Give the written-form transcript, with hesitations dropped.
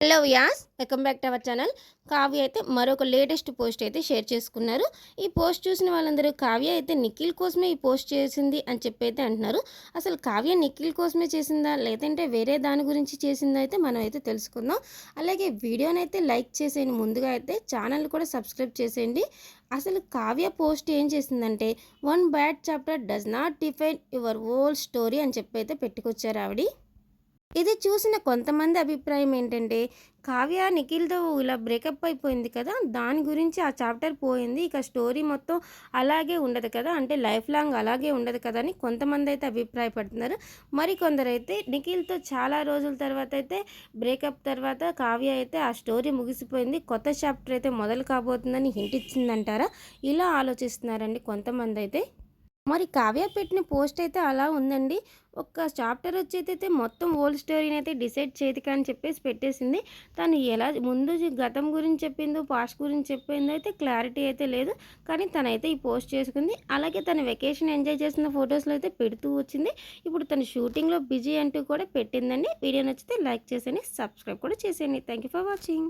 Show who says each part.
Speaker 1: Hello Vyas welcome back to our channel. Kavya అయితే మరొక latest post అయితే షేర్ చేసుకున్నారు. ఈ పోస్ట్ చూసిన వాళ్ళందరూ కావ్య అయితే నిఖిల్ కోసమే ఈ పోస్ట్ చేసింది అని చెప్పి అయితే అంటున్నారు. అసలు కావ్య నిఖిల్ కోసమే చేసిందా లేదంటే వేరే దాని గురించి చేసిందా అయితే మనం అయితే తెలుసుకుందాం. అలాగే వీడియోని అయితే లైక్ చేసేయండి, ముందుగా అయితే ఛానల్ కూడా సబ్స్క్రైబ్ చేసేయండి. అసలు కావ్య పోస్ట్ ఏం చేసిందంటే, one bad chapter does not define your whole story అని చెప్పి అయితే పెట్టుకొచ్చారు ఆవిడ. ఇది చూసిన కొంతమంది అభిప్రాయం ఏంటంటే, కావ్య నిఖిల్‌తో ఇలా బ్రేకప్ అయిపోయింది కదా! దాని గురించి ఆ చాప్టర్ పోయింది. ఇక స్టోరీ మొత్తం అలాగే ఉండదు కదా! అంటే లైఫ్ లాంగ్ అలాగే ఉండదు కదా! అని కొంతమందైతే అభిప్రాయపడుతున్నారు. మరికొందరైతే నిఖిల్‌తో చాలా రోజుల తర్వాత అయితే బ్రేకప్ తర్వాత కావ్య అయితే ఆ స్టోరీ ముగిసిపోయింది. కొత్త చాప్టర్ అయితే మొదలు కాబోతుందని హింట్ ఇచ్చిందంటారా? ఇలా ఆలోచిస్తున్నారండి కొంతమందైతే. మరి కావ్య పెట్టిన పోస్ట్ అయితే అలా ఉందండి. ఒక్క చాప్టర్ వచ్చేదైతే మొత్తం ఓల్డ్ స్టోరీని అయితే డిసైడ్ చేయదు అని చెప్పేసి పెట్టేసింది. తను ఎలా ముందు గతం గురించి చెప్పిందో, పాస్ట్ గురించి చెప్పిందో అయితే క్లారిటీ అయితే లేదు. కానీ తనైతే ఈ పోస్ట్ చేసుకుంది. అలాగే తను వెకేషన్ ఎంజాయ్ చేసిన ఫొటోస్‌లో అయితే పెడుతూ వచ్చింది. ఇప్పుడు తను షూటింగ్‌లో బిజీ అంటూ కూడా పెట్టిందండి. వీడియో నచ్చితే లైక్ చేసేయండి, సబ్స్క్రైబ్ కూడా చేసేయండి. Thank you for watching.